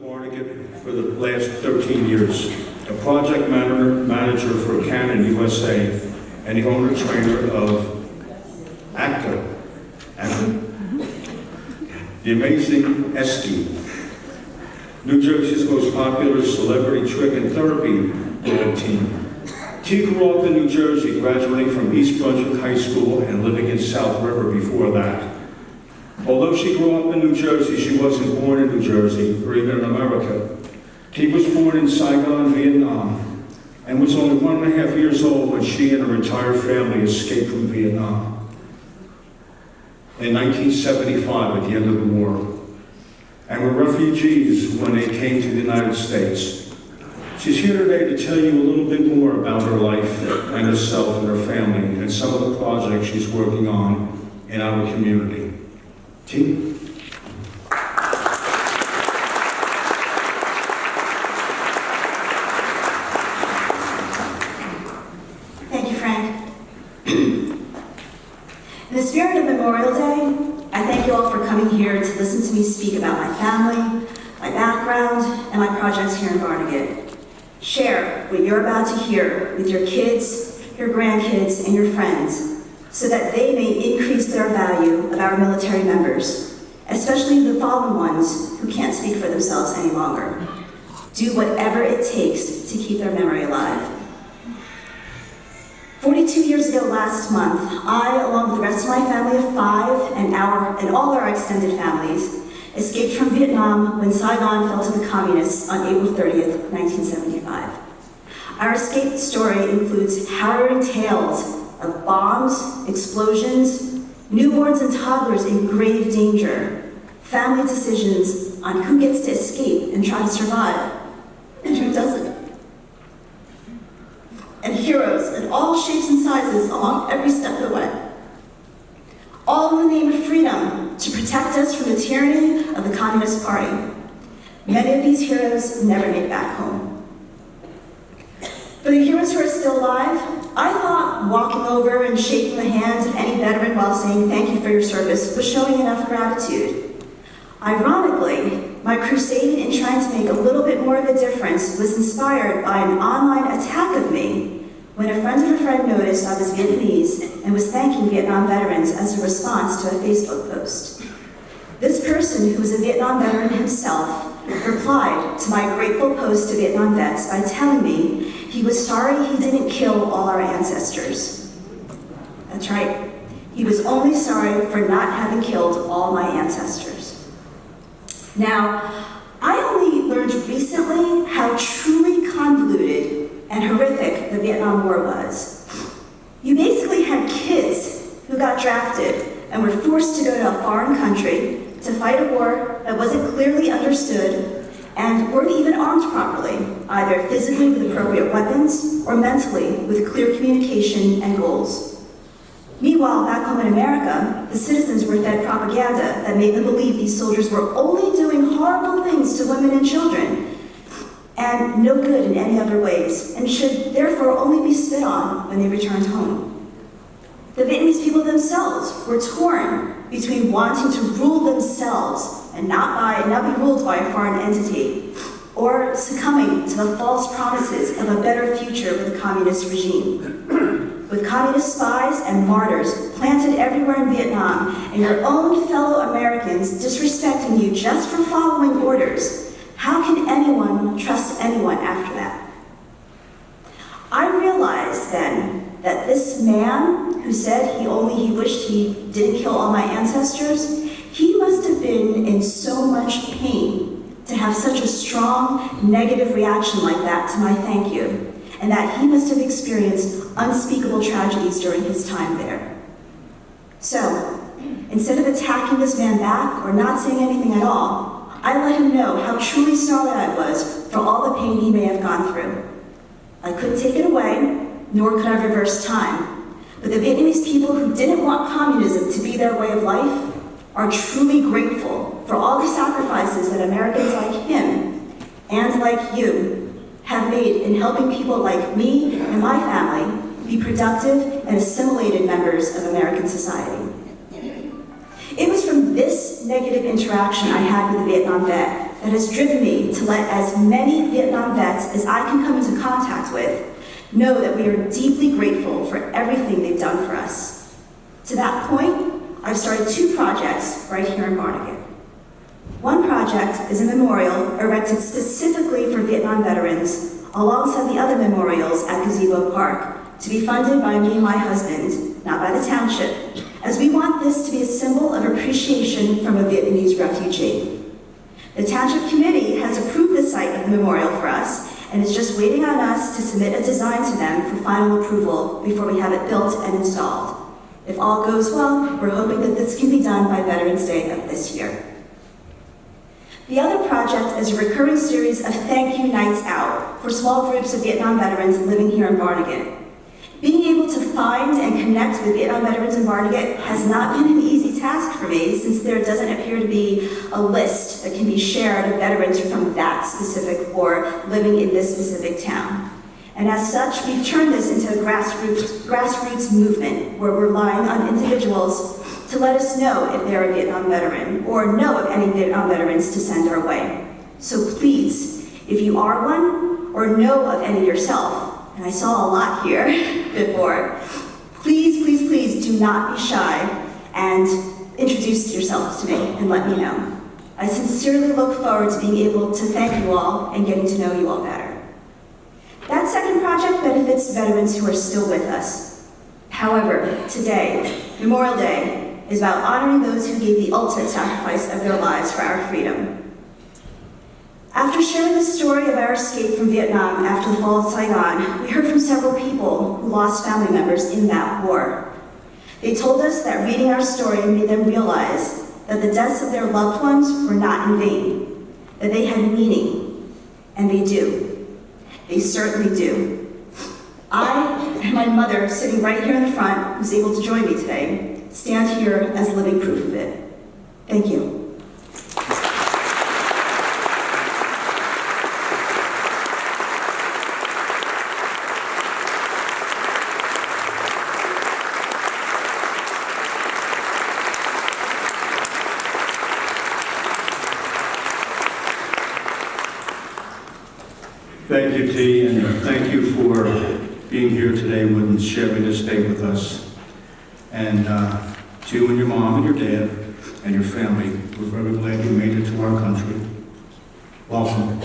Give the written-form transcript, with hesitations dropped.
Barnegat for the last 13 years, a project manager for Canon USA, and the owner-trainer of ACTA, the amazing Esky, New Jersey's most popular celebrity trick and therapy team. T grew up in New Jersey, graduating from East Brunswick High School and living in South River before that. Although she grew up in New Jersey, she wasn't born in New Jersey or even in America. T was born in Saigon, Vietnam, and was only 1.5 years old when she and her entire family escaped from Vietnam in 1975 at the end of the war, and were refugees when they came to the United States. She's here today to tell you a little bit more about her life and herself and her family and some of the projects she's working on in our community. T? Thank you, Frank. In the spirit of Memorial Day, I thank you all for coming here to listen to me speak about my family, my background, and my projects here in Barnegat. Share what you're about to hear with your kids, your grandkids, and your friends, so that they may increase their value of our military members, especially the fallen ones who can't speak for themselves any longer. Do whatever it takes to keep their memory alive. 42 years ago last month, I, along with the rest of my family of 5 and all our extended families, escaped from Vietnam when Saigon fell to the communists on April 30th, 1975. Our escape story includes harrowing tales of bombs, explosions, newborns and toddlers in grave danger, family decisions on who gets to escape and try to survive, and who doesn't, and heroes in all shapes and sizes along every step of the way. All in the name of freedom, to protect us from the tyranny of the Communist Party. Many of these heroes never made it back home. For the heroes who are still alive, I thought walking over and shaking the hand of any veteran while saying thank you for your service was showing enough gratitude. Ironically, my crusade in trying to make a little bit more of a difference was inspired by an online attack of me when a friend of a friend noticed I was Vietnamese and was thanking Vietnam veterans as a response to a Facebook post. This person, who was a Vietnam veteran himself, replied to my grateful post to Vietnam vets by telling me he was sorry he didn't kill all our ancestors. That's right, he was only sorry for not having killed all my ancestors. Now, I only learned recently how truly convoluted and horrific the Vietnam War was. You basically had kids who got drafted and were forced to go to a foreign country to fight a war that wasn't clearly understood and weren't even armed properly, either physically with appropriate weapons or mentally with clear communication and goals. Meanwhile, back home in America, the citizens were fed propaganda that made them believe these soldiers were only doing horrible things to women and children, and no good in any other ways, and should therefore only be spit on when they returned home. The Vietnamese people themselves were torn between wanting to rule themselves and not be ruled by a foreign entity, or succumbing to the false promises of a better future with the communist regime. With communist spies and martyrs planted everywhere in Vietnam, and your own fellow Americans disrespecting you just for following orders, how can anyone trust anyone after that? I realized then that this man who said he wished he didn't kill all my ancestors, he must have been in so much pain to have such a strong negative reaction like that to my thank you, and that he must have experienced unspeakable tragedies during his time there. So, instead of attacking this man back or not saying anything at all, I let him know how truly sorry I was for all the pain he may have gone through. I couldn't take it away, nor could I reverse time. But the Vietnamese people who didn't want communism to be their way of life are truly grateful for all the sacrifices that Americans like him and like you have made in helping people like me and my family be productive and assimilated members of American society. It was from this negative interaction I had with the Vietnam vet that has driven me to let as many Vietnam vets as I can come into contact with know that we are deeply grateful for everything they've done for us. To that point, I've started 2 projects right here in Barnegat. One project is a memorial erected specifically for Vietnam veterans alongside the other memorials at Gazebo Park, to be funded by me and my husband, not by the township, as we want this to be a symbol of appreciation from a Vietnamese refugee. The Township Committee has approved the site of the memorial for us and is just waiting on us to submit a design to them for final approval before we have it built and installed. If all goes well, we're hoping that this can be done by Veterans Day of this year. The other project is a recurring series of thank you nights out for small groups of Vietnam veterans living here in Barnegat. Being able to find and connect with Vietnam veterans in Barnegat has not been an easy task for me, since there doesn't appear to be a list that can be shared of veterans from that specific war living in this specific town. And as such, we've turned this into a grassroots movement where we're relying on individuals to let us know if they're a Vietnam veteran or know of any Vietnam veterans to send our way. So please, if you are one or know of any yourself, and I saw a lot here before, please, please, please do not be shy and introduce yourselves to me and let me know. I sincerely look forward to being able to thank you all and getting to know you all better. That second project benefits veterans who are still with us. However, today, Memorial Day, is about honoring those who gave the ultimate sacrifice of their lives for our freedom. After sharing the story of our escape from Vietnam after the fall of Saigon, we heard from several people who lost family members in that war. They told us that reading our story made them realize that the deaths of their loved ones were not in vain, that they had meaning, and they do. They certainly do. I and my mother, sitting right here in the front, who's able to join me today, stand here as living proof of it. Thank you. Thank you, T, and thank you for being here today and sharing this day with us. And to you and your mom and your dad and your family, we're very glad you made it to our country. Welcome.